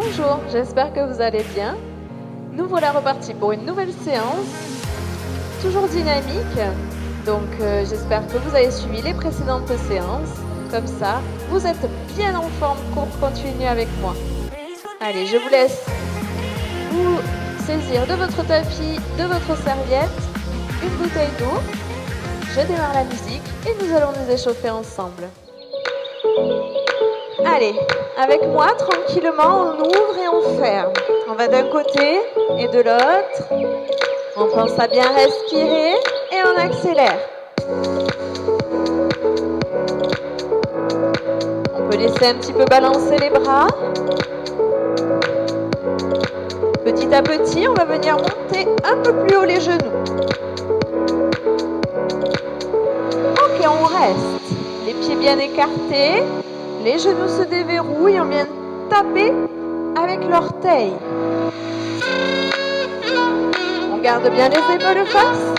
Bonjour, j'espère que vous allez bien. Nous voilà repartis pour une nouvelle séance, toujours dynamique. Donc j'espère que vous avez suivi les précédentes séances. Comme ça, vous êtes bien en forme pour continuer avec moi. Allez, je vous laisse vous saisir de votre tapis, de votre serviette, une bouteille d'eau. Je démarre la musique et nous allons nous échauffer ensemble. Allez, avec moi, tranquillement, on ouvre et on ferme. On va d'un côté et de l'autre. On pense à bien respirer et on accélère. On peut laisser un petit peu balancer les bras. Petit à petit, on va venir monter un peu plus haut les genoux. Ok, on reste. Les pieds bien écartés. Les genoux se déverrouillent, on vient taper avec l'orteil. On garde bien les épaules face.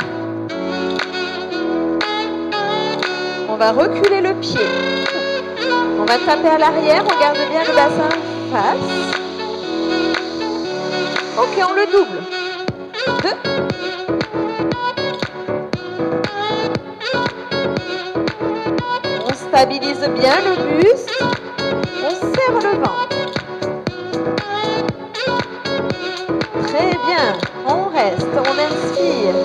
On va reculer le pied. On va taper à l'arrière, on garde bien le bassin face. Ok, on le double. 2. On stabilise bien le buste. On serre le ventre. Très bien. On reste, on inspire.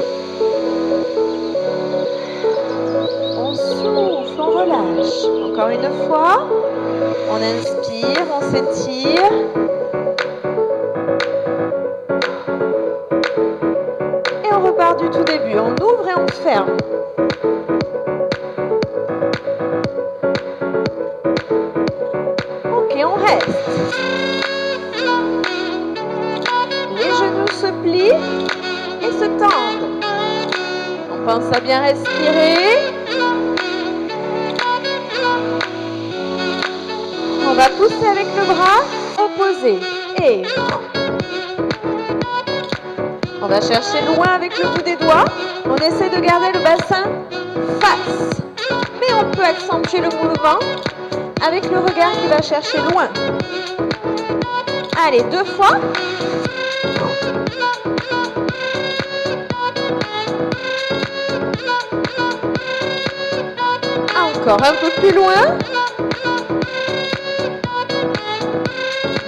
On souffle, on relâche. Encore une fois. On inspire, on s'étire. Et on repart du tout début. On ouvre et on ferme. Ok, on reste. Les genoux se plient et se tendent. On pense à bien respirer. On va pousser avec le bras opposé. Et on va chercher loin avec le bout des doigts. On essaie de garder le bassin face. Mais on peut accentuer le mouvement avec le regard qui va chercher loin. Allez, 2 fois. Encore un peu plus loin.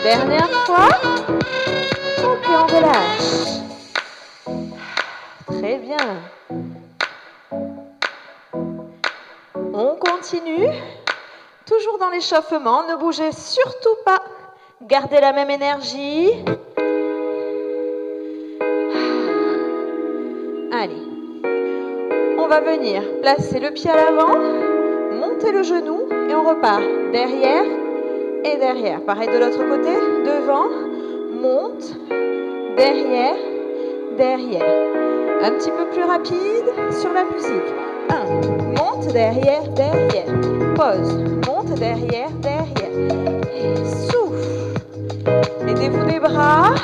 Dernière fois. Ok, on relâche. Très bien. On continue. Toujours dans l'échauffement. Ne bougez surtout pas. Gardez la même énergie. Allez. On va venir placer le pied à l'avant. Monter le genou. Et on repart derrière et derrière. Pareil de l'autre côté. Devant. Monte. Derrière. Derrière. Un petit peu plus rapide sur la musique. 1. Monte, derrière, derrière. Pause. Monte, derrière, derrière. Et souffle. Aidez-vous des bras.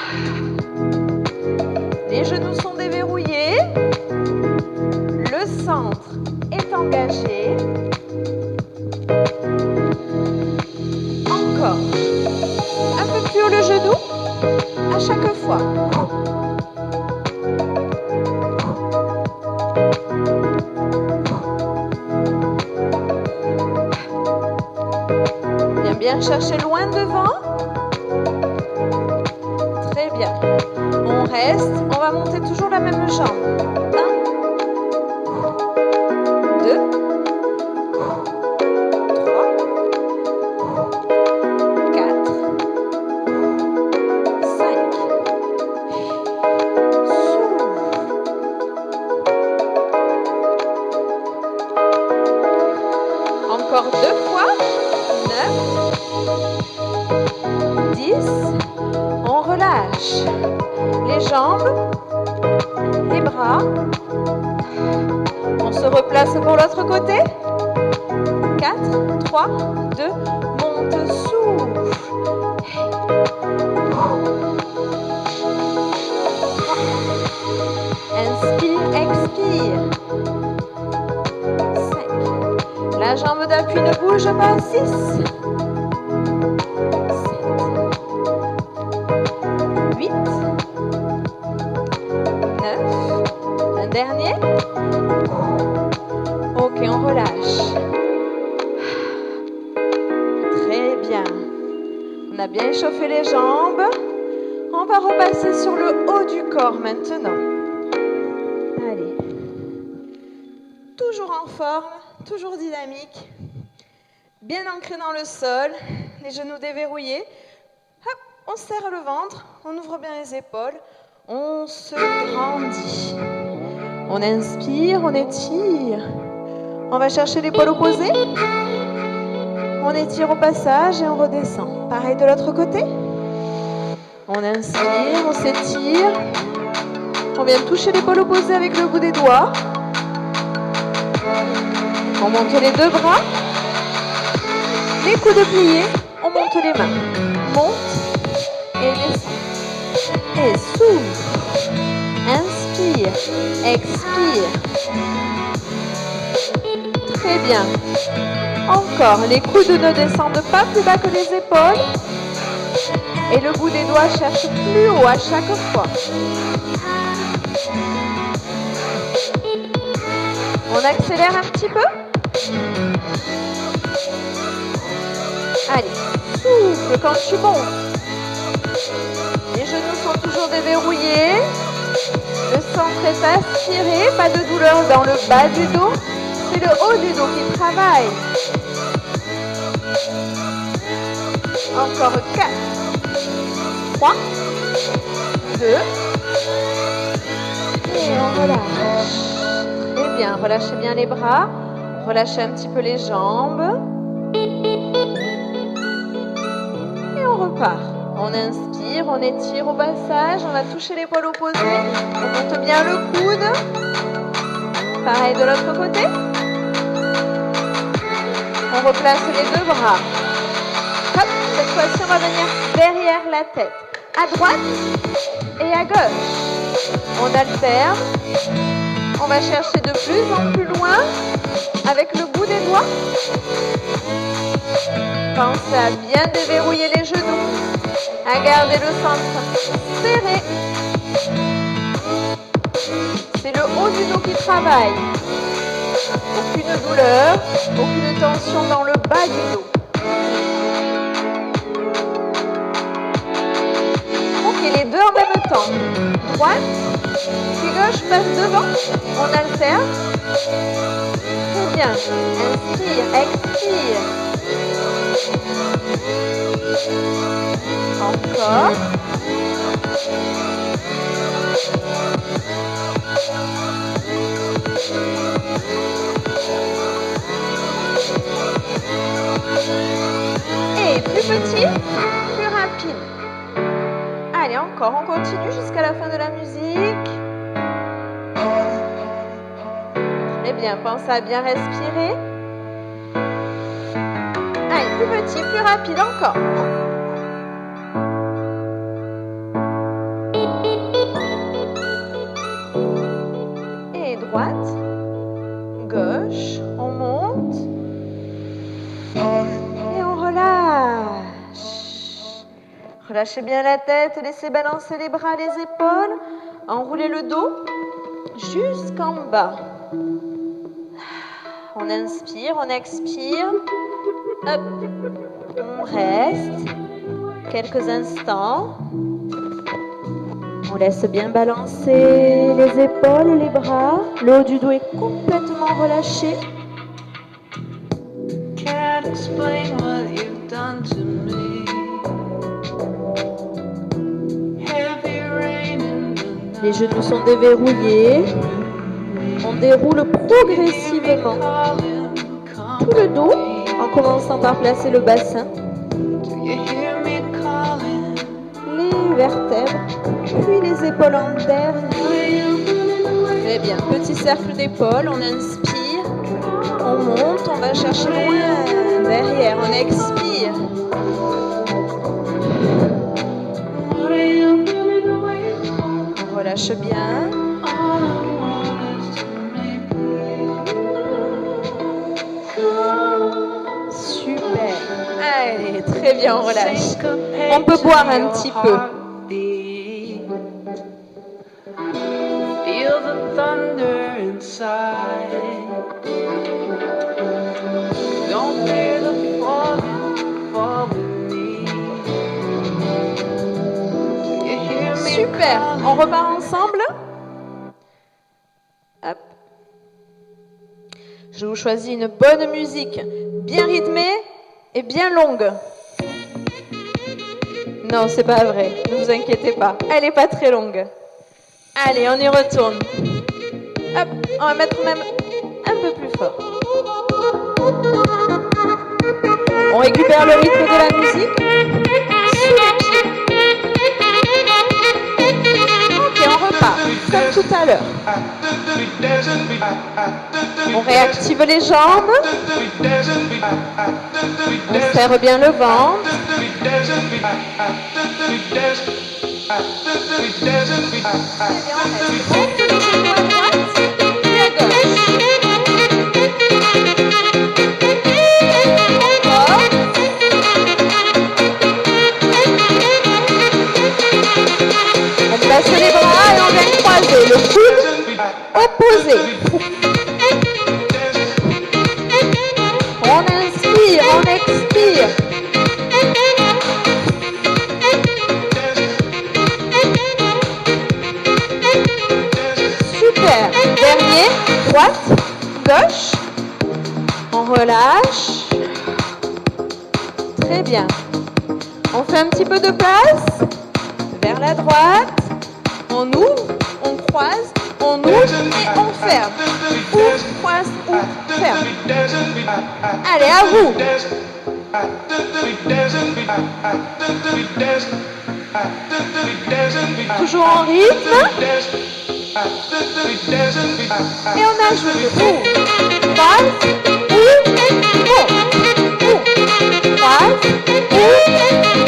Les genoux sont déverrouillés. Le centre est engagé. Encore. Un peu plus haut le genou. À chaque fois. Bien chercher loin devant. Très bien. On reste. On va monter toujours la même jambe. 1, 2, 3, 4, 5. Encore 2 fois. 9. 10, on relâche les jambes, les bras, on se replace pour l'autre côté, 4, 3, 2, monte, souffle, inspire, expire, 5, la jambe d'appui ne bouge pas, 6, Dernier. Ok, on relâche. Très bien. On a bien échauffé les jambes. On va repasser sur le haut du corps maintenant. Allez. Toujours en forme, toujours dynamique. Bien ancré dans le sol, les genoux déverrouillés. Hop, on serre le ventre, on ouvre bien les épaules, on se grandit. On inspire, on étire. On va chercher l'épaule opposée. On étire au passage et on redescend. Pareil de l'autre côté. On inspire, on s'étire. On vient toucher l'épaule opposée avec le bout des doigts. On monte les deux bras. Les coudes pliés, on monte les mains. Monte et descend. Et souffle. Inspire, expire. Très bien. Encore, les coudes ne descendent pas plus bas que les épaules. Et le bout des doigts cherche plus haut à chaque fois. On accélère un petit peu. Allez, souffle quand tu montes. Les genoux sont toujours déverrouillés. Le centre est aspiré. Pas de douleur dans le bas du dos. C'est le haut du dos qui travaille. Encore 4, 3, 2. Et on relâche. Très bien, relâchez bien les bras. Relâchez un petit peu les jambes. Et on repart. On inspire, on étire au passage. On va toucher l'épaule opposée. On monte bien le coude. Pareil de l'autre côté. On replace les deux bras. Hop, cette fois-ci, on va venir derrière la tête. À droite et à gauche. On alterne. On va chercher de plus en plus loin avec le bout des doigts. Pensez à bien déverrouiller les genoux, à garder le centre serré. C'est le haut du dos qui travaille. Aucune douleur, aucune tension dans le bas du dos. Ok, les deux en même temps. Droite, puis gauche passe devant. On alterne. Très bien. Inspire, expire. Encore. Et plus petit, plus rapide. Allez, encore, on continue jusqu'à la fin de la musique. Très bien, pensez à bien respirer. Allez, plus petit, plus rapide, encore. Et droite, gauche, on monte. Et on relâche. Relâchez bien la tête, laissez balancer les bras, les épaules. Enroulez le dos jusqu'en bas. On inspire, on expire. Hop. On reste quelques instants. On laisse bien balancer les épaules et les bras. Le haut du dos est complètement relâché. Can't explain what you've done to me. Les genoux sont déverrouillés. On déroule progressivement tout le dos en commençant par placer le bassin, les vertèbres, puis les épaules en dernier. Très bien, petit cercle d'épaule, on inspire, on monte, on va chercher loin derrière, on expire. On relâche bien. Super. Allez, très bien, on relâche. On peut boire un petit peu. the thunder inside. Don't fear the falling, fall with me. You hear me Super. On repart ensemble. Hop. Je vous choisis une bonne musique, bien rythmée et bien longue. Non, c'est pas vrai. Ne vous inquiétez pas. Elle est pas très longue. Allez, on y retourne. Hop, on va mettre même un peu plus fort. On récupère le rythme de la musique. Sous les pieds. Ok, on repart, comme tout à l'heure. On réactive les jambes. On serre bien le ventre. On passe les bras et on vient croiser le coude opposé. On inspire, on expire. Super. Dernier, droite, gauche. On relâche. Très bien. On fait un petit peu de place. Vers la droite. On ouvre, on croise, on ouvre et on ferme. Ouvre, croise, ouvre, ferme. Allez, à vous. Toujours en rythme. Et on ajoute ouvre, croise, ouvre, monte, croise, ouvre,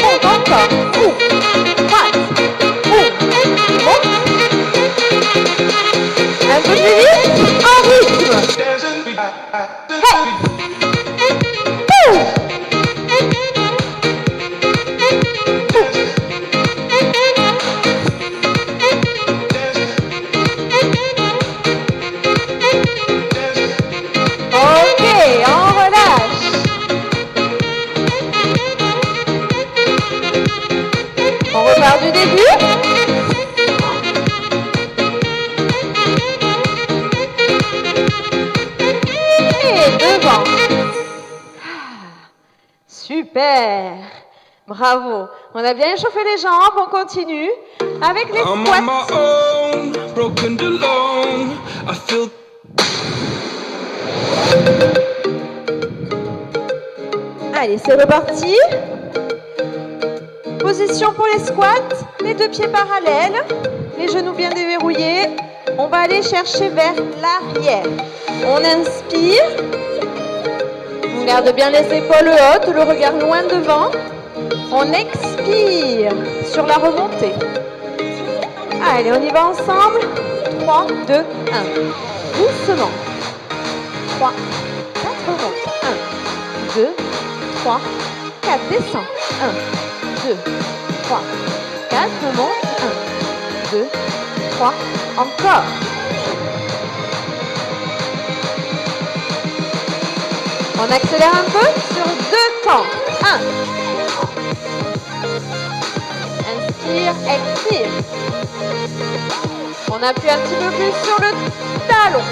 monte encore, ouvre, croise, ouvre, monte. Un peu plus vite, en rythme. Hey. Ok, on relâche. On repart du début. Et devant. Super. Bravo. On a bien échauffé les jambes. On continue avec les squats. Allez, c'est reparti. Position pour les squats. Les deux pieds parallèles. Les genoux bien déverrouillés. On va aller chercher vers l'arrière. On inspire. On garde bien les épaules hautes, le regard loin devant. On expire sur la remontée. Allez, on y va ensemble. 3, 2, 1. Doucement. 3, 4, remonte. 1, 2, 3, 4, descend. 1, 2, 3, 4, remonte. 1, 2, 3, encore. On accélère un peu sur 2 temps. 1. Inspire, expire. On appuie un petit peu plus sur le talon.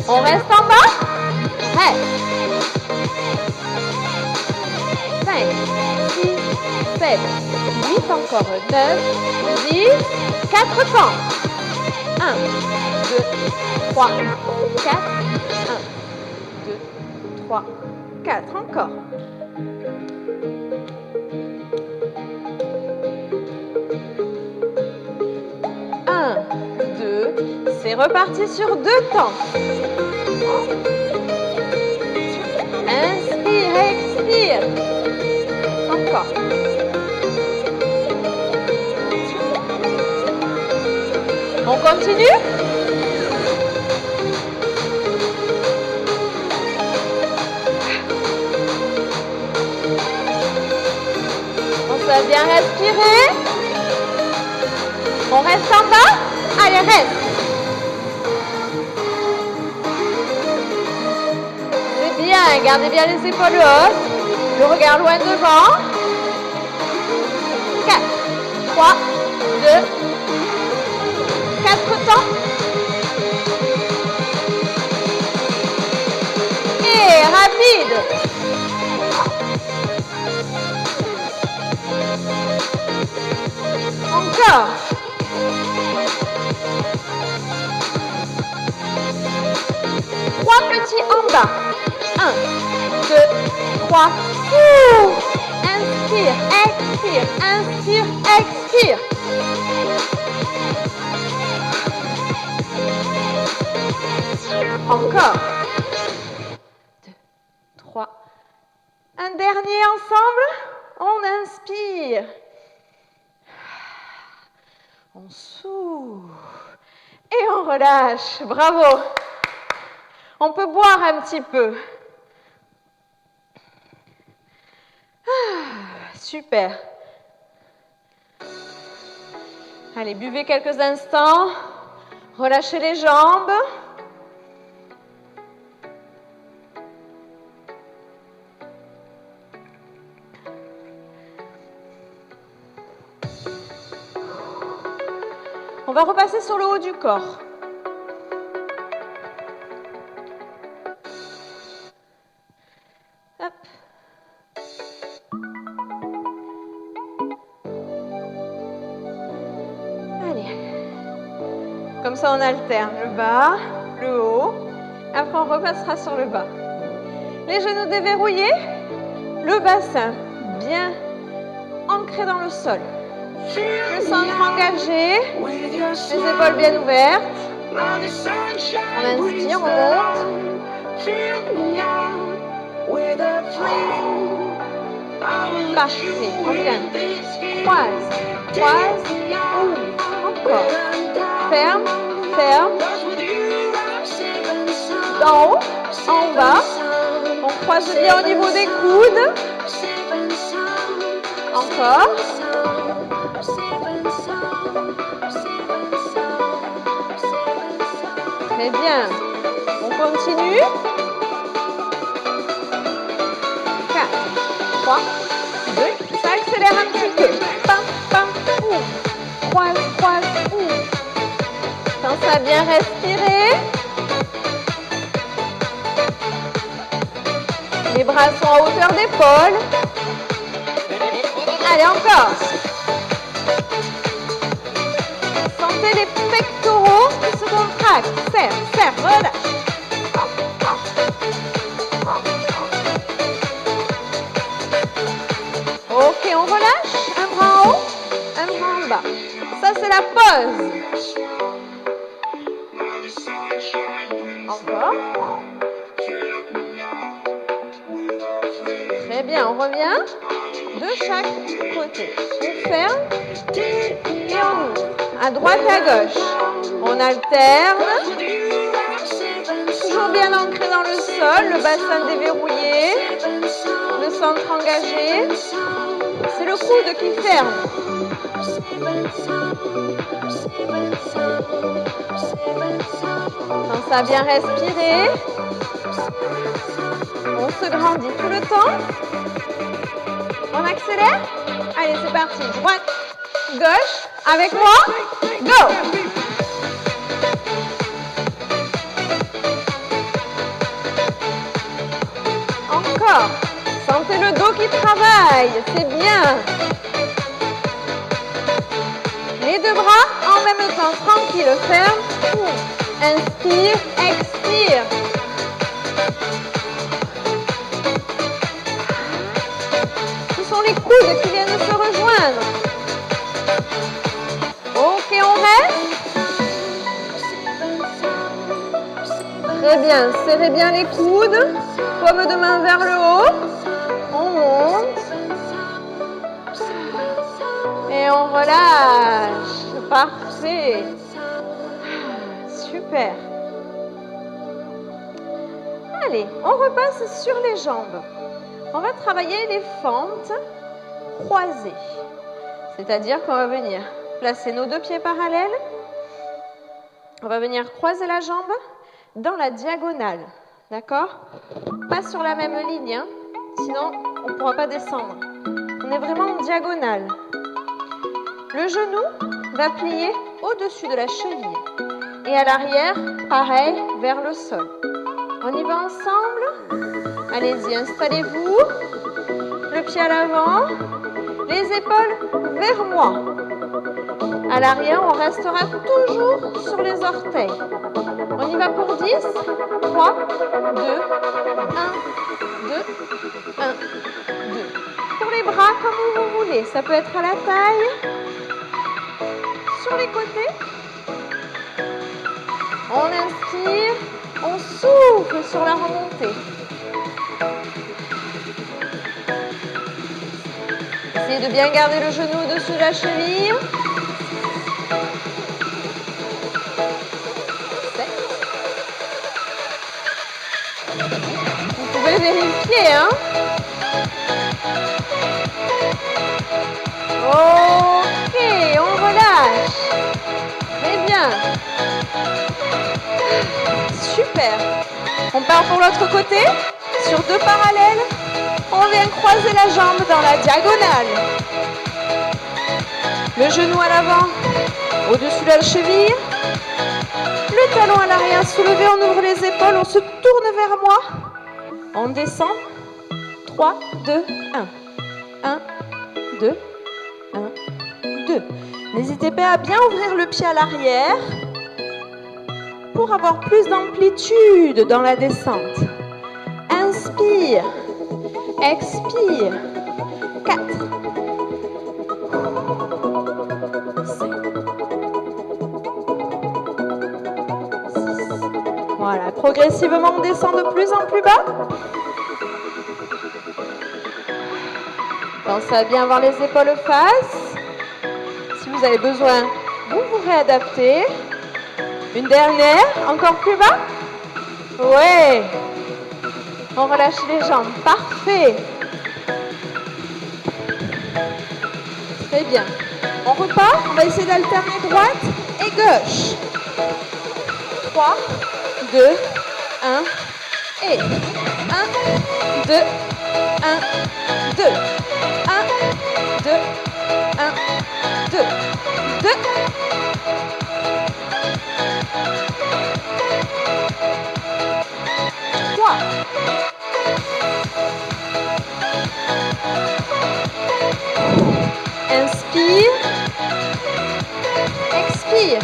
On reste en bas. Reste. 5, 6, 7, 8 encore. 9, 10, 4 temps. 1, 2, 3, 4. 1, 2, 3, 4. Encore. 1, 2. C'est reparti sur 2 temps. Inspire, expire. Encore. On continue? On va bien respirer. On reste en bas. Allez, reste. C'est bien. Gardez bien les épaules hautes. Le regard loin devant. 4, 3, 2, 4 temps. Et rapide. Encore. Trois petits en bas. 1, 2, 3. Inspire, expire, inspire, expire. Encore. 2, 3. Un dernier ensemble. On inspire. On souffle. Et on relâche. Bravo. On peut boire un petit peu. Super. Allez, buvez quelques instants. Relâchez les jambes. On va repasser sur le haut du corps. Hop. Allez. Comme ça, on alterne le bas, le haut. Après, on repassera sur le bas. Les genoux déverrouillés. Le bassin bien ancré dans le sol. Le centre engagé. Les épaules bien ouvertes. On inspire, on monte. Parfait. On vient. Croise, ouvre. Encore. Ferme, ferme. D'en haut, en bas. On croise bien au niveau des coudes. Encore. Très bien. On continue. 4, 3, 2. Ça accélère un petit peu. Pam, pam, ouvre. Croise, ouvre. Pense à bien respirer. Les bras sont à hauteur d'épaule. Allez, encore. Sentez les pectoraux qui se contractent. Serre, relâche. Ok, on relâche. Un bras en haut, un bras en bas. Ça, c'est la pause. Encore. Très bien, on revient de chaque côté. On ferme et on ouvre. À droite et à gauche. On alterne. Toujours bien ancré dans le sol, le bassin déverrouillé, le centre engagé. C'est le coude qui ferme. Pense à bien respirer. On se grandit tout le temps. On accélère. Allez, c'est parti. Droite, gauche. Avec moi. Go! Encore. Sentez le dos qui travaille. C'est bien. Les deux bras en même temps. Tranquille. Ferme. Inspire. Expire. Ce sont les coudes qui viennent de se rejoindre. Ok, on reste. Très bien. Serrez bien les coudes. Paume de main vers le haut. On monte. Et on relâche. Parfait. Super. Allez, on repasse sur les jambes. On va travailler les fentes croisées. C'est-à-dire qu'on va venir placer nos 2 pieds parallèles. On va venir croiser la jambe dans la diagonale. D'accord? Pas sur la même ligne, hein, sinon on ne pourra pas descendre. On est vraiment en diagonale. Le genou va plier au-dessus de la cheville. Et à l'arrière, pareil, vers le sol. On y va ensemble. Allez-y, installez-vous. Le pied à l'avant. Les épaules vers moi. À l'arrière, on restera toujours sur les orteils. On y va pour 10. 3, 2, 1, 2, 1, 2. Pour les bras, comme vous voulez. Ça peut être à la taille. Sur les côtés. On inspire. On souffle sur la remontée. Essayez de bien garder le genou au-dessus de la cheville. 7. Vous pouvez vérifier, hein? Ok, on relâche. Très bien. Super. On part pour l'autre côté. Sur 2 parallèles. On vient croiser la jambe dans la diagonale. Le genou à l'avant, au-dessus de la cheville. Le talon à l'arrière soulevé, on ouvre les épaules, on se tourne vers moi. On descend. 3, 2, 1. 1, 2, 1, 2. N'hésitez pas à bien ouvrir le pied à l'arrière pour avoir plus d'amplitude dans la descente. Inspire. Expire. 4. 5. 6. Voilà, progressivement on descend de plus en plus bas. Pensez à bien avoir les épaules face. Si vous avez besoin, vous vous réadaptez. Une dernière, encore plus bas. Ouais. On relâche les jambes. Parfait. Très bien. On repart. On va essayer d'alterner droite et gauche. 3, 2, 1 et 1, 2, 1, 2, 1, 2, 1, 2, 2. Inspire, expire.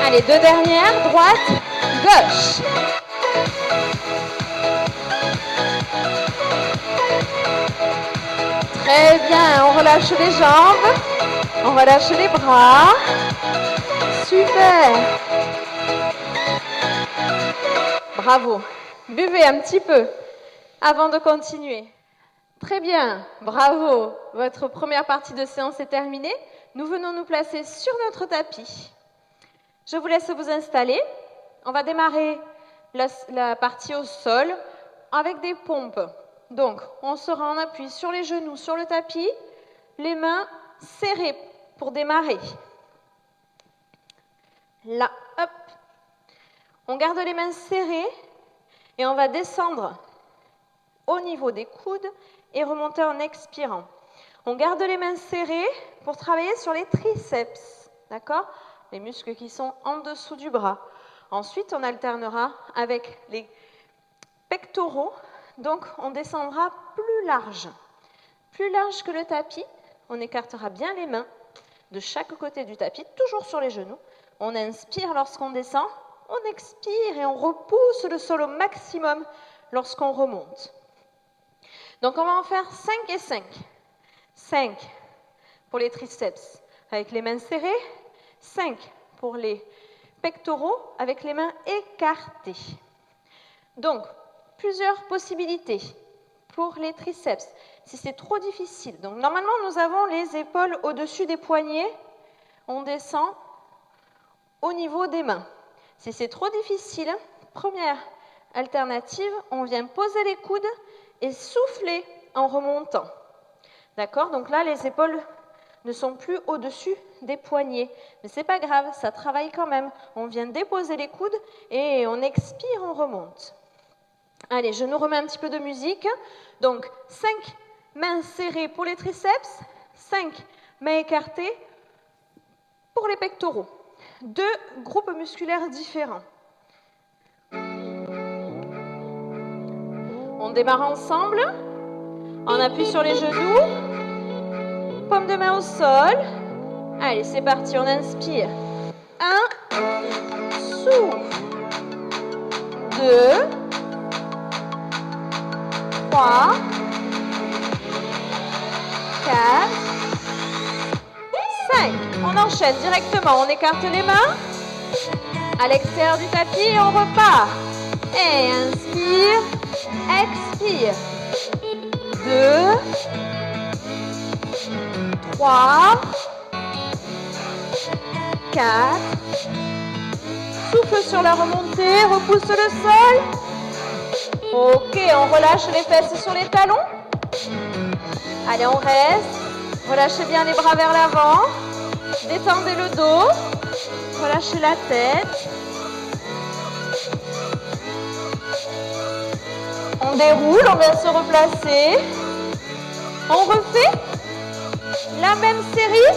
Allez, 2 dernières, droite, gauche. Très bien, on relâche les jambes, on relâche les bras. Super. Bravo. Buvez un petit peu avant de continuer. Très bien, bravo. Votre première partie de séance est terminée. Nous venons nous placer sur notre tapis. Je vous laisse vous installer. On va démarrer la partie au sol avec des pompes. Donc, on sera en appui sur les genoux, sur le tapis, les mains serrées pour démarrer. Là, hop. On garde les mains serrées et on va descendre au niveau des coudes et remonter en expirant. On garde les mains serrées pour travailler sur les triceps, d'accord? Les muscles qui sont en dessous du bras. Ensuite, on alternera avec les pectoraux, donc on descendra plus large que le tapis. On écartera bien les mains de chaque côté du tapis, toujours sur les genoux. On inspire lorsqu'on descend, on expire et on repousse le sol au maximum lorsqu'on remonte. Donc on va en faire 5 et 5. 5 pour les triceps avec les mains serrées, 5 pour les pectoraux avec les mains écartées. Donc, plusieurs possibilités pour les triceps, si c'est trop difficile. Donc normalement, nous avons les épaules au-dessus des poignets, on descend au niveau des mains. Si c'est trop difficile, première alternative, on vient poser les coudes et souffler en remontant. D'accord? Donc là, les épaules ne sont plus au-dessus des poignets. Mais c'est pas grave, ça travaille quand même. On vient déposer les coudes et on expire, on remonte. Allez, je nous remets un petit peu de musique. Donc, 5 mains serrées pour les triceps, 5 mains écartées pour les pectoraux. 2 groupes musculaires différents. On démarre ensemble. On appuie sur les genoux. Paume de main au sol. Allez, c'est parti, on inspire. 1, souffle. 2, 3, 4, 5. On enchaîne directement, on écarte les mains à l'extérieur du tapis et on repart. Et inspire, expire. 2, 3, 4. Souffle sur la remontée, repousse le sol. Ok, on relâche les fesses sur les talons. Allez, on reste. Relâchez bien les bras vers l'avant. Détendez le dos. Relâchez la tête. On déroule, on vient se replacer. On refait la même série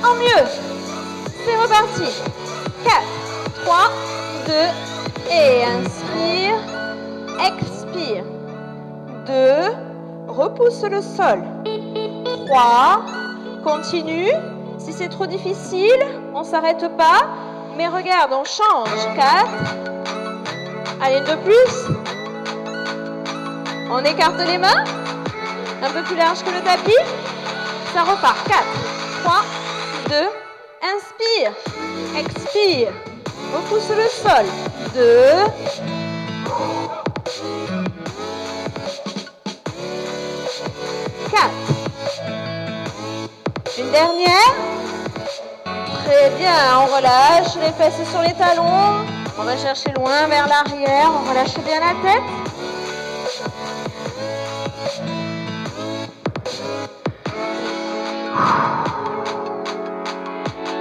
en mieux. C'est reparti. 4, 3, 2 et inspire, expire. 2, repousse le sol. 3, continue. Si c'est trop difficile, on ne s'arrête pas. Mais regarde, on change. 4, allez, 2 plus. On écarte les mains, un peu plus large que le tapis. Ça repart. 4, 3, 2, inspire, expire. Repousse le sol. 2, 4. Une dernière. Très bien, on relâche les fesses sur les talons. On va chercher loin vers l'arrière. On relâche bien la tête.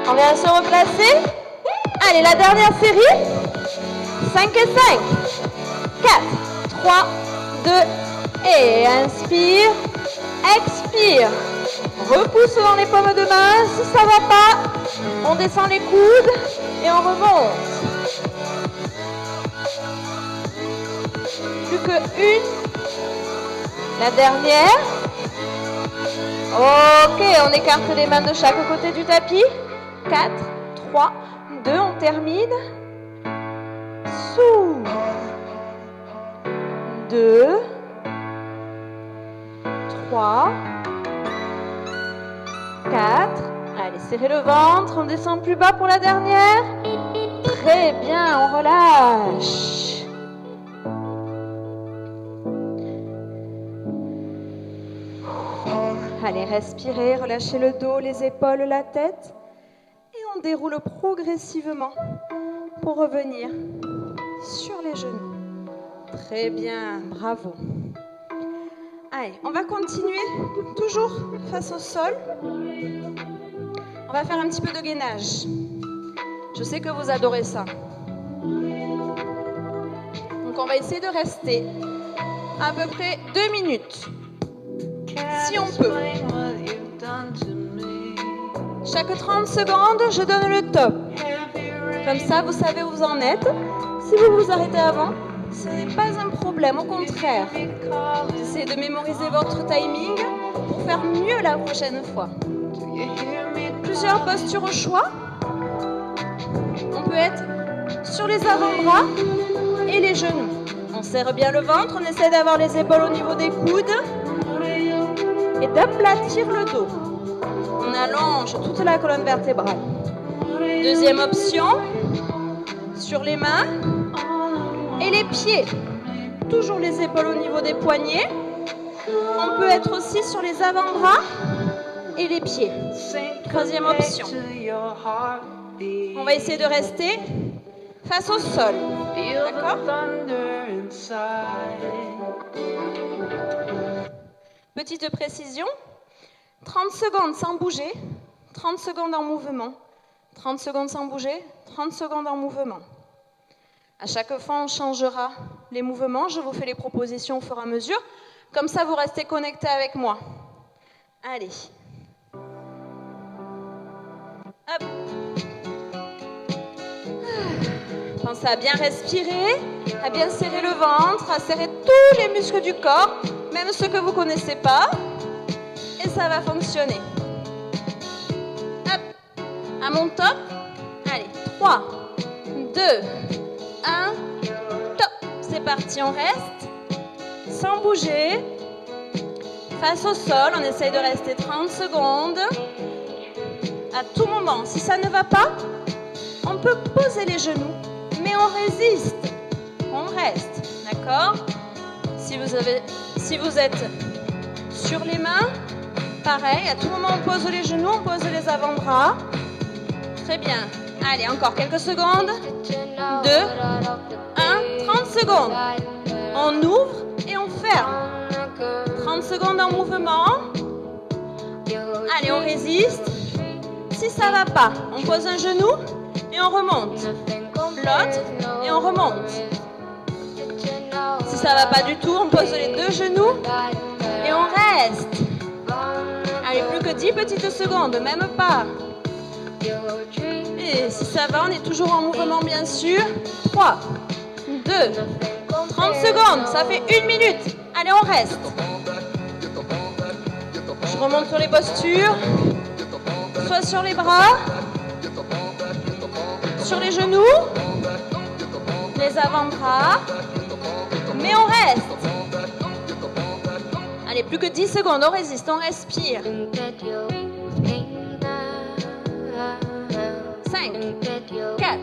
On vient se replacer. Allez, la dernière série. 5 et 5. 4, 3, 2 et inspire. Expire. Repousse dans les paumes de main. Si ça ne va pas, on descend les coudes et on remonte. Plus qu'une. La dernière. Ok, on écarte les mains de chaque côté du tapis. 4, 3, 2, on termine. Souffle. 2, 3, 4. Allez, serrez le ventre. On descend plus bas pour la dernière. Très bien, on relâche. Allez, respirez, relâchez le dos, les épaules, la tête. Et on déroule progressivement pour revenir sur les genoux. Très bien, bravo. Allez, on va continuer toujours face au sol. On va faire un petit peu de gainage. Je sais que vous adorez ça. Donc on va essayer de rester à peu près 2 minutes. Si on peut. Chaque 30 secondes, je donne le top. Comme ça, vous savez où vous en êtes. Si vous vous arrêtez avant, ce n'est pas un problème. Au contraire, essayez de mémoriser votre timing pour faire mieux la prochaine fois. Plusieurs postures au choix. On peut être sur les avant-bras et les genoux. On serre bien le ventre, on essaie d'avoir les épaules au niveau des coudes et d'aplatir le dos. On allonge toute la colonne vertébrale. Deuxième option, sur les mains et les pieds. Toujours les épaules au niveau des poignets. On peut être aussi sur les avant-bras et les pieds. Troisième option. On va essayer de rester face au sol. D'accord ? Petite précision. 30 secondes sans bouger, 30 secondes en mouvement, 30 secondes sans bouger, 30 secondes en mouvement. À chaque fois, on changera les mouvements. Je vous fais les propositions au fur et à mesure. Comme ça, vous restez connectés avec moi. Allez. Hop. Pensez à bien respirer, à bien serrer le ventre, à serrer tous les muscles du corps, même ceux que vous ne connaissez pas. Et ça va fonctionner. Hop. À mon top. Allez, 3, 2, 1, top. C'est parti, on reste. Sans bouger. Face au sol, on essaye de rester 30 secondes. À tout moment, si ça ne va pas, on peut poser les genoux, mais on résiste. On reste, d'accord ? Si vous êtes sur les mains, pareil, à tout moment on pose les genoux, on pose les avant-bras. Très bien. Allez, encore quelques secondes. 2, 1, 30 secondes. On ouvre et on ferme. 30 secondes en mouvement. Allez, on résiste. Si ça ne va pas, on pose un genou et on remonte. L'autre et on remonte. Si ça ne va pas du tout, on pose les deux genoux et on reste. Allez, plus que 10 petites secondes, même pas. Et si ça va, on est toujours en mouvement, bien sûr. 3, 2, 30 secondes, ça fait 1 minute. Allez, on reste. Je remonte sur les postures, soit sur les bras, sur les genoux, les avant-bras, mais on reste. Allez, plus que 10 secondes, on résiste, on respire. 5, 4,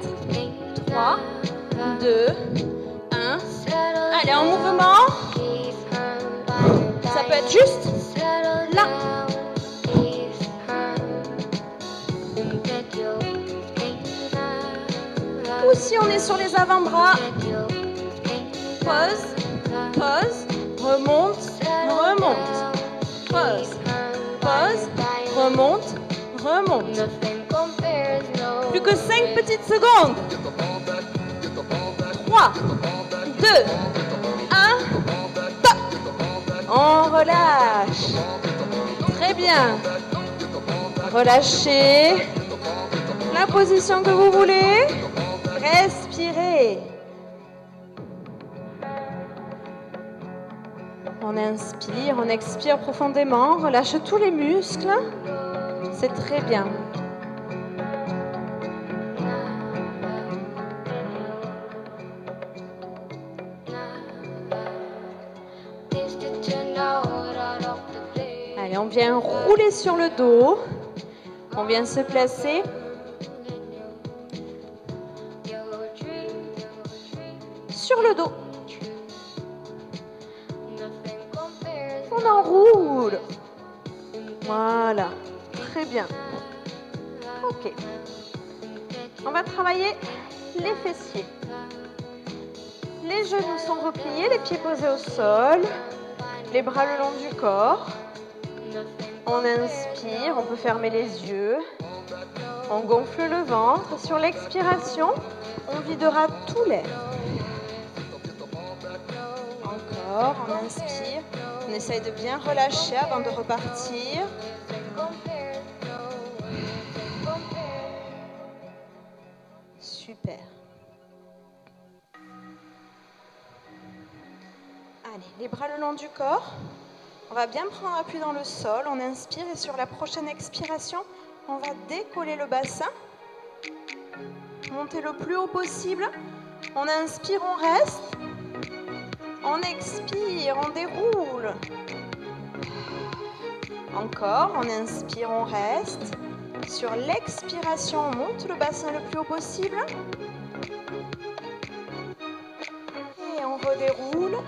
3, 2, 1. Allez, en mouvement. Ça peut être juste là. Ou si on est sur les avant-bras, pause, pause, remonte, remonte, pause, pause, remonte, remonte. Plus que 5 petites secondes. 3, 2, 1, top. On relâche. Très bien. Relâchez la position que vous voulez. Respirez. On inspire, on expire profondément. On relâche tous les muscles. C'est très bien. Allez, on vient rouler sur le dos. On vient se placer. Sur le dos. On enroule. Voilà. Très bien. Ok. On va travailler les fessiers. Les genoux sont repliés, les pieds posés au sol. Les bras le long du corps. On inspire, on peut fermer les yeux. On gonfle le ventre. Sur l'expiration, on videra tout l'air. Encore, on inspire. On essaye de bien relâcher avant de repartir. Super. Allez, les bras le long du corps. On va bien prendre appui dans le sol. On inspire et sur la prochaine expiration, on va décoller le bassin. Monter le plus haut possible. On inspire, on reste. On expire, on déroule. Encore, on inspire, on reste. Sur l'expiration, on monte le bassin le plus haut possible. Et on redéroule.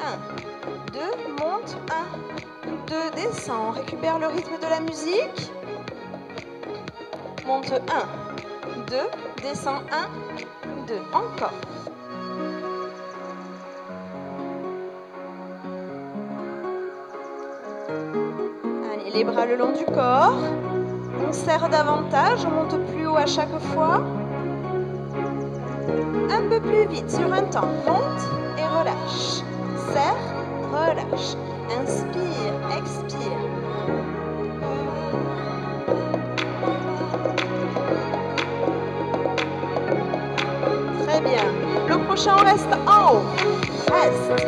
1, 2, monte, 1, 2, descend. On récupère le rythme de la musique. Monte 1, 2, descend 1, 2. Encore. Les bras le long du corps. On serre davantage, on monte plus haut à chaque fois. Un peu plus vite sur un temps. Monte et relâche. Serre, relâche. Inspire, expire. Très bien. Le prochain, on reste en haut. Reste.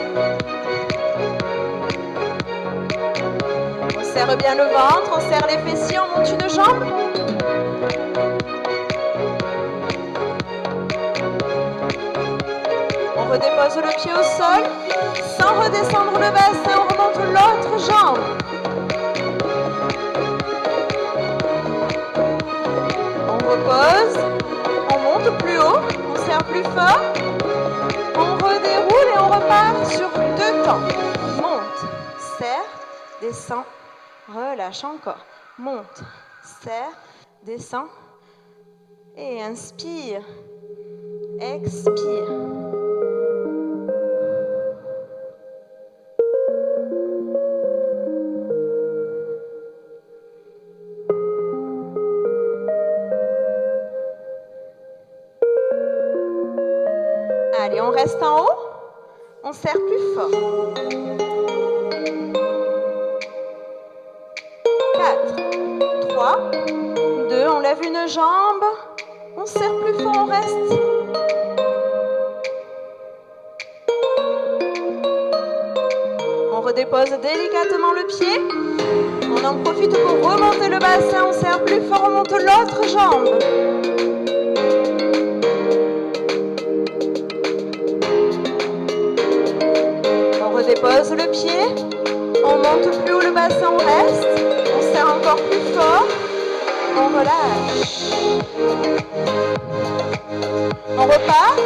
On serre bien le ventre, on serre les fessiers, on monte une jambe. On redépose le pied au sol. Sans redescendre le bassin, on remonte l'autre jambe. On repose. On monte plus haut. On serre plus fort. On redéroule et on repart sur 2 temps. Monte, serre, descend, relâche encore. Monte, serre, descend et inspire, expire. Allez, on reste en haut, on serre plus fort. 4, 3, 2, on lève une jambe, on serre plus fort, on reste. On redépose délicatement le pied, on en profite pour remonter le bassin, on serre plus fort, on monte l'autre jambe. Dépose le pied, on monte plus haut le bassin, on reste, on serre encore plus fort, on relâche. On repart,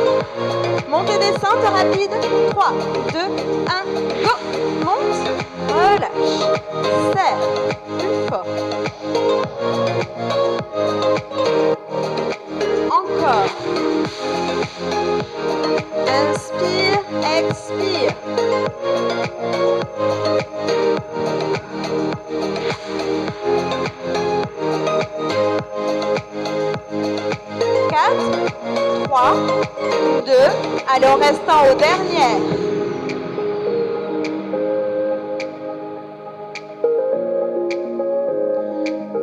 montée descente rapide, 3, 2, 1, go, monte, relâche, serre, plus fort. Encore. Inspire, expire. Trois, 2, allez, on reste en haut, dernière.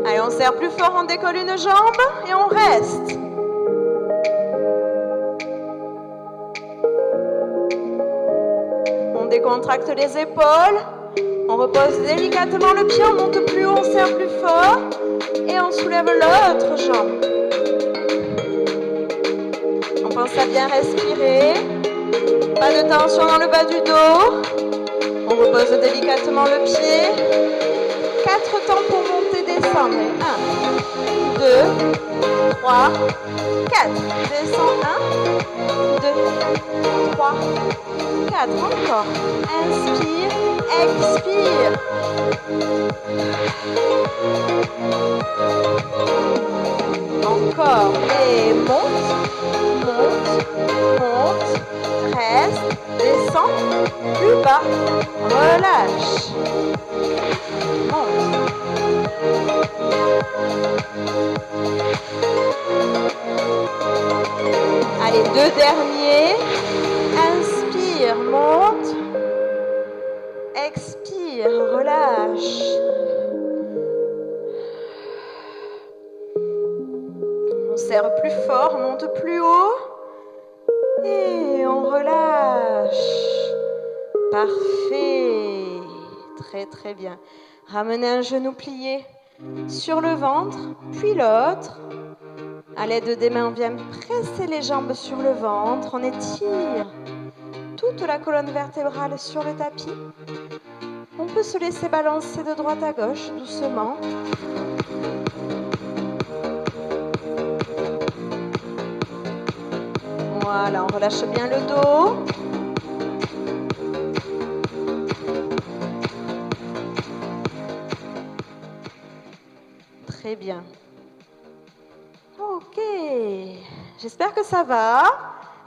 Allez, on serre plus fort, on décolle une jambe et on reste. On décontracte les épaules, on repose délicatement le pied, on monte plus haut, on serre plus fort et on soulève l'autre jambe. On pense à bien respirer, pas de tension dans le bas du dos, on repose délicatement le pied, 4 temps pour monter, descendre, 1, 2, 3, 4, descend, 1, 2, 3, 4, encore, inspire, expire. Encore, et monte, reste, descend, plus bas, relâche, monte. Allez, 2 derniers, inspire, monte, expire, relâche. On serre plus fort, on monte plus haut et on relâche. Parfait. Très très bien. Ramenez un genou plié sur le ventre, puis l'autre. À l'aide des mains, on vient presser les jambes sur le ventre. On étire toute la colonne vertébrale sur le tapis. On peut se laisser balancer de droite à gauche doucement. Voilà, on relâche bien le dos. Très bien. Ok, j'espère que ça va.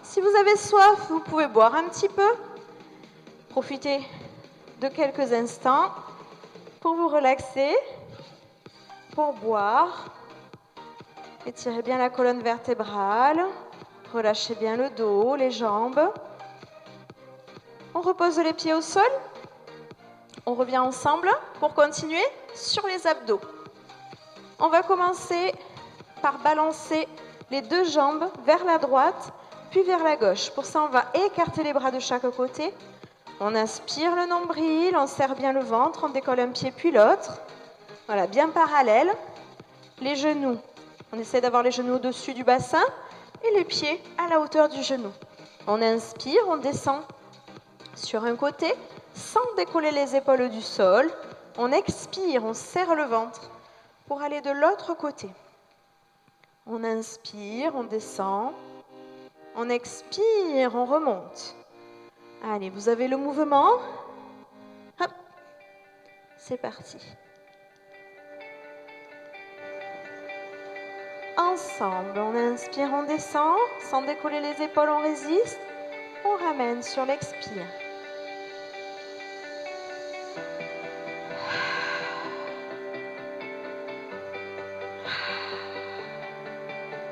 Si vous avez soif, vous pouvez boire un petit peu. Profitez de quelques instants pour vous relaxer. pour boire. Étirez bien la colonne vertébrale. Relâchez bien le dos, les jambes. On repose les pieds au sol. On revient ensemble pour continuer sur les abdos. On va commencer par balancer les deux jambes vers la droite, puis vers la gauche. Pour ça, on va écarter les bras de chaque côté. On inspire le nombril, on serre bien le ventre, on décolle un pied puis l'autre. Voilà, bien parallèle. Les genoux, on essaie d'avoir les genoux au-dessus du bassin et les pieds à la hauteur du genou. On inspire, on descend sur un côté sans décoller les épaules du sol. On expire, on serre le ventre pour aller de l'autre côté. On inspire, on descend. On expire, on remonte. Allez, vous avez le mouvement. Hop, c'est parti. Ensemble, on inspire, on descend. Sans décoller les épaules, on résiste. On ramène sur l'expire.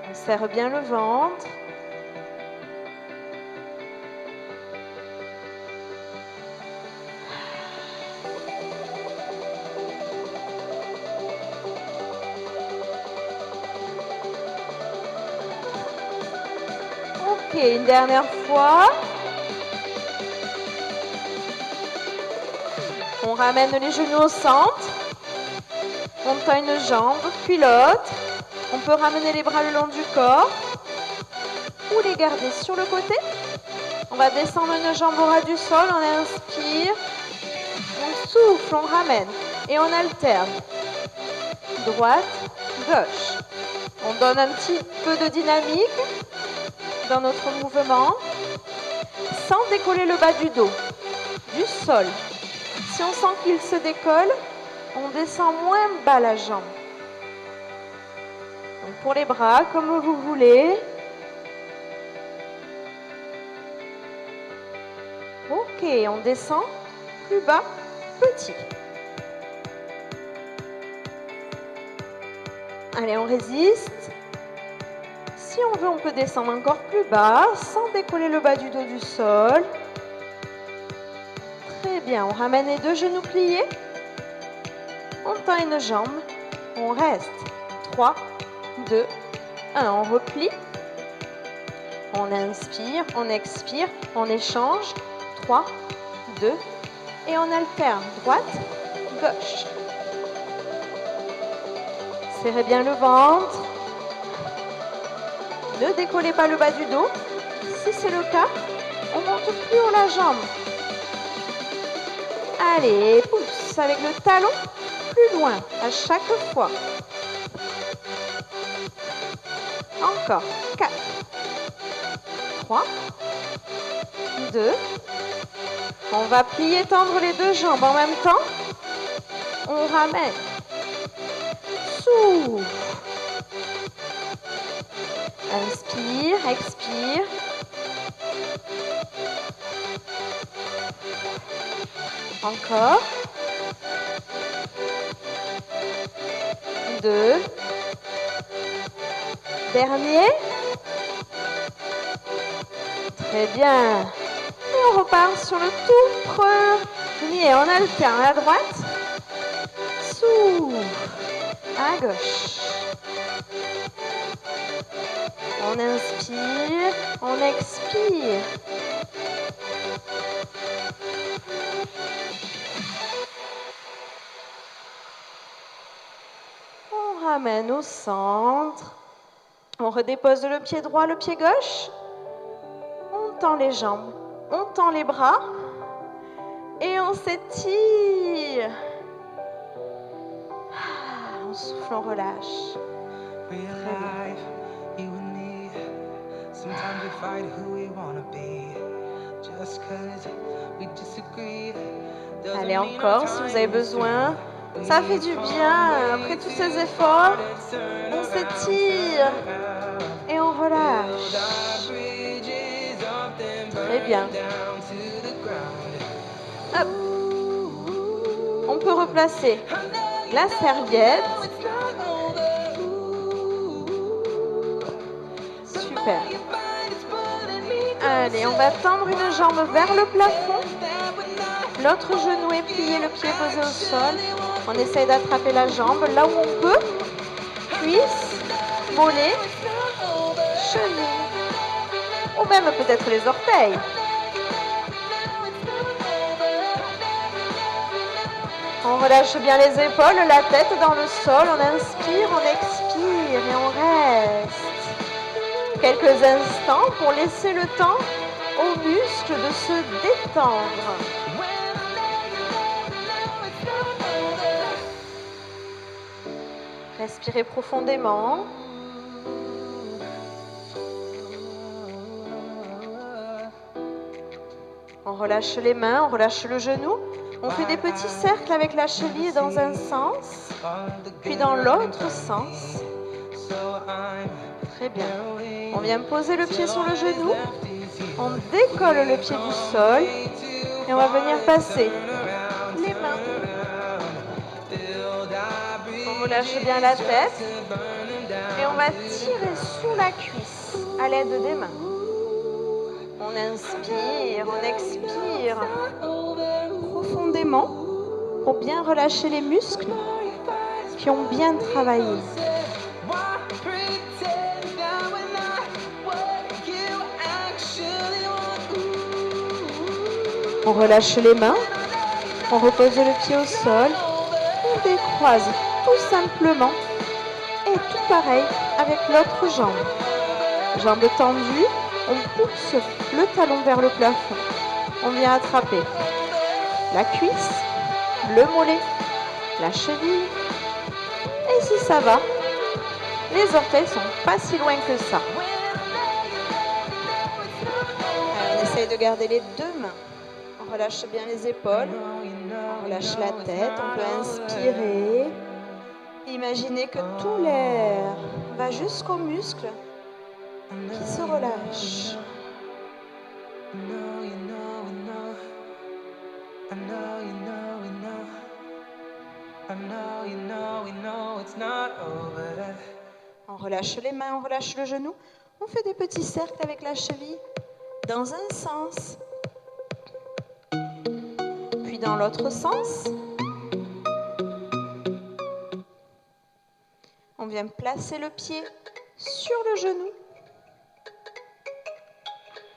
On serre bien le ventre. Ok, une dernière fois. On ramène les genoux au centre. On tend une jambe, puis l'autre. On peut ramener les bras le long du corps ou les garder sur le côté. On va descendre une jambe au ras du sol. On inspire. On souffle, on ramène et on alterne. Droite, gauche. On donne un petit peu de dynamique dans notre mouvement sans décoller le bas du dos, du sol. Si on sent qu'il se décolle, on descend moins bas la jambe. Donc pour les bras, comme vous voulez. Ok, on descend plus bas, petit. Allez, on résiste. Si on veut, on peut descendre encore plus bas, sans décoller le bas du dos du sol. Très bien, on ramène les deux genoux pliés. On tend une jambe. On reste. 3, 2, 1. On replie. On inspire, on expire, on échange. 3, 2, et on alterne. Droite, gauche. Serrez bien le ventre. Ne décollez pas le bas du dos. Si c'est le cas, on monte plus haut la jambe. Allez, pousse avec le talon plus loin à chaque fois. Encore. 4, 3, 2. On va plier, tendre les deux jambes en même temps. On ramène. Souffle. Inspire, expire. Encore. 2. Dernier. Très bien. Et on repart sur le tout premier. On alterne à droite. Souffle. À gauche. On inspire, on expire. On ramène au centre. On redépose le pied droit, le pied gauche. On tend les jambes, on tend les bras et on s'étire. On souffle, on relâche. Sometimes we fight who we wanna be. Just 'cause we disagree. Allez, encore, si vous avez besoin. Ça fait du bien. Après tous ces efforts, on s'étire et on relâche. Très bien. Hop. On peut replacer la serviette Super. Allez, on va tendre une jambe vers le plafond. L'autre genou est plié, le pied posé au sol. On essaye d'attraper la jambe là où on peut. Cuisse, mollet, cheville. Ou même peut-être les orteils. On relâche bien les épaules, la tête dans le sol. On inspire, on expire et on reste. Quelques instants pour laisser le temps aux muscles de se détendre. Respirez profondément. On relâche les mains, on relâche le genou. On fait des petits cercles avec la cheville dans un sens, puis dans l'autre sens. Très bien. On vient poser le pied sur le genou. On décolle le pied du sol. Et on va venir passer les mains. On relâche bien la tête. Et on va tirer sous la cuisse à l'aide des mains. On inspire, on expire profondément pour bien relâcher les muscles qui ont bien travaillé. On relâche les mains, on repose le pied au sol, on décroise tout simplement et tout pareil avec l'autre jambe. Jambe tendue, on pousse le talon vers le plafond. On vient attraper la cuisse, le mollet, la cheville. Et si ça va, les orteils sont pas si loin que ça. Alors, on essaye de garder les deux mains. On relâche bien les épaules, on relâche la tête, on peut inspirer. Imaginez que tout l'air va jusqu'aux muscles qui se relâchent. On relâche les mains, on relâche le genou. On fait des petits cercles avec la cheville dans un sens, puis dans l'autre sens. On vient placer le pied sur le genou.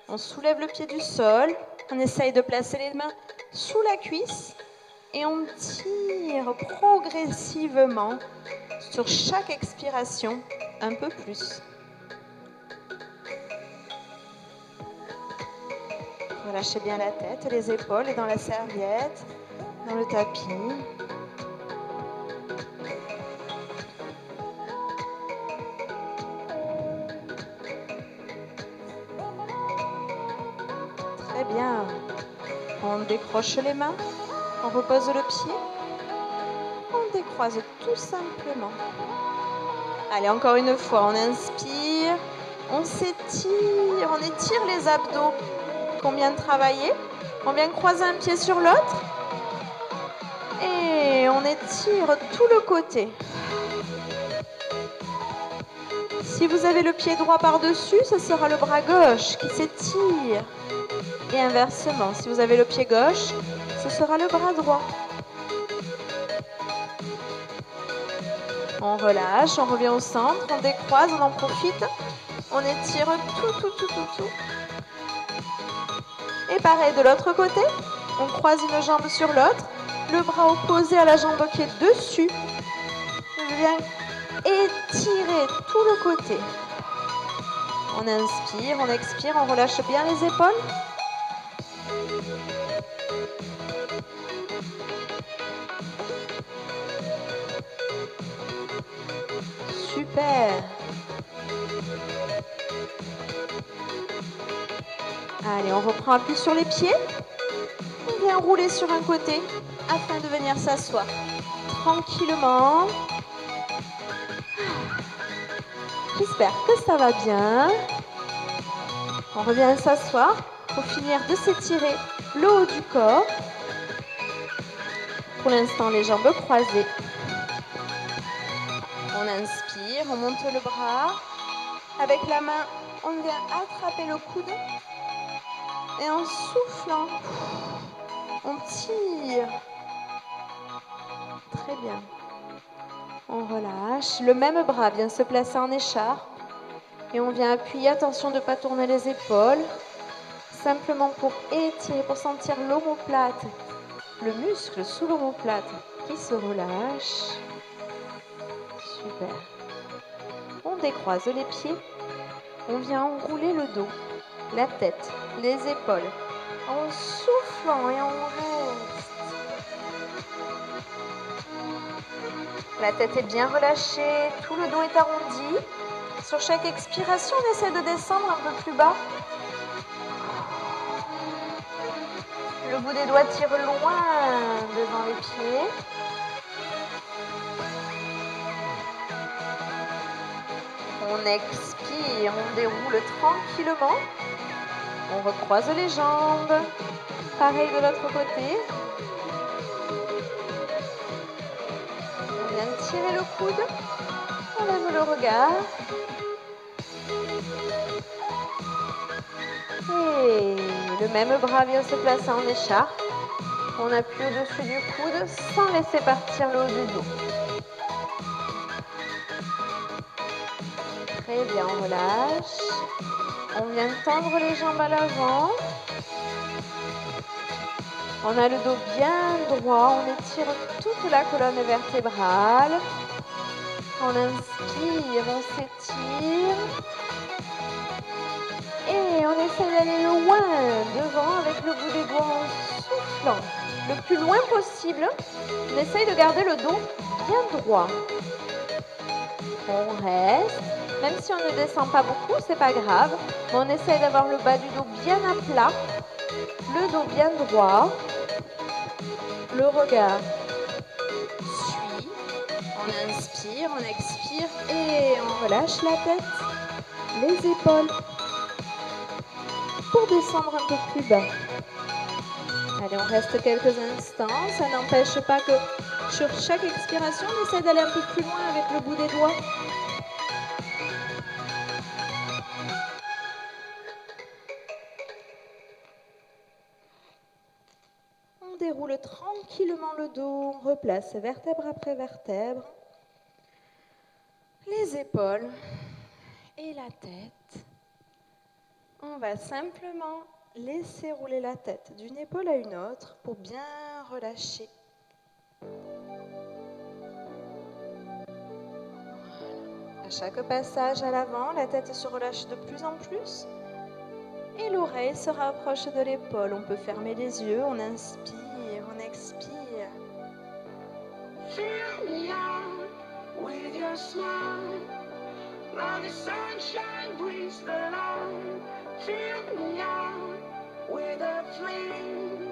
On soulève le pied du sol. On essaye de placer les mains sous la cuisse. Et on tire progressivement sur chaque expiration un peu plus. Relâchez bien la tête, les épaules et dans la serviette, dans le tapis. Très bien. On décroche les mains. On repose le pied, on décroise tout simplement. Allez, encore une fois, on inspire, on s'étire, on étire les abdos qu'on vient de travailler. On vient croiser un pied sur l'autre et on étire tout le côté. Si vous avez le pied droit par-dessus, ce sera le bras gauche qui s'étire. Et inversement, si vous avez le pied gauche, ce sera le bras droit. On relâche, on revient au centre, on décroise, on en profite. On étire tout. Et pareil de l'autre côté, on croise une jambe sur l'autre, le bras opposé à la jambe qui est dessus. On vient étirer tout le côté. On inspire, on expire, on relâche bien les épaules. Super. Allez, on reprend appui sur les pieds. On vient rouler sur un côté afin de venir s'asseoir tranquillement. J'espère que ça va bien. On revient s'asseoir pour finir de s'étirer le haut du corps. Pour l'instant, les jambes croisées. On inspire, on monte le bras. Avec la main on vient attraper le coude. Et en soufflant, on tire. Très bien. On relâche. Le même bras vient se placer en écharpe. Et on vient appuyer. Attention de ne pas tourner les épaules. Simplement pour étirer, pour sentir l'omoplate, le muscle sous l'omoplate qui se relâche. Super. On décroise les pieds. On vient enrouler le dos, la tête, les épaules. En soufflant et on reste. La tête est bien relâchée, tout le dos est arrondi. Sur chaque expiration, on essaie de descendre un peu plus bas. Le bout des doigts tire loin devant les pieds. On expire, on déroule tranquillement. On recroise les jambes. Pareil de l'autre côté. On vient tirer le coude. On lève le regard. Et le même bras vient se placer en écharpe. On appuie au-dessus du coude sans laisser partir le haut du dos. Très bien, on relâche. On vient tendre les jambes à l'avant. On a le dos bien droit. On étire toute la colonne vertébrale. On inspire, on s'étire. Et on essaie d'aller loin devant avec le bout des doigts en soufflant. Le plus loin possible. On essaye de garder le dos bien droit. On reste. Même si on ne descend pas beaucoup, c'est pas grave. Mais on essaye d'avoir le bas du dos bien à plat. Le dos bien droit. Le regard suit. On inspire, on expire et on relâche la tête, les épaules. Pour descendre un peu plus bas. Allez, on reste quelques instants. Ça n'empêche pas que sur chaque expiration, on essaie d'aller un peu plus loin avec le bout des doigts. On déroule tranquillement le dos. On replace vertèbre après vertèbre. Les épaules et la tête. On va simplement laisser rouler la tête d'une épaule à une autre pour bien relâcher. Voilà. À chaque passage à l'avant, la tête se relâche de plus en plus et l'oreille se rapproche de l'épaule. On peut fermer les yeux, on inspire, on expire. Fill me out with your smile. Now the sunshine brings the light. Fill me out with a flame.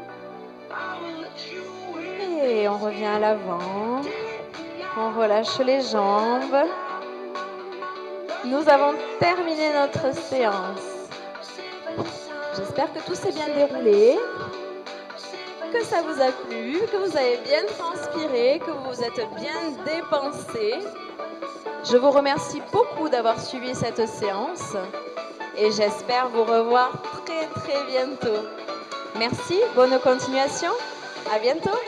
I will let you in. Et on revient à l'avant. On relâche les jambes. Nous avons terminé notre séance. J'espère que tout s'est bien déroulé, que ça vous a plu, que vous avez bien transpiré, que vous vous êtes bien dépensé. Je vous remercie beaucoup d'avoir suivi cette séance et j'espère vous revoir très bientôt. Merci, bonne continuation, à bientôt.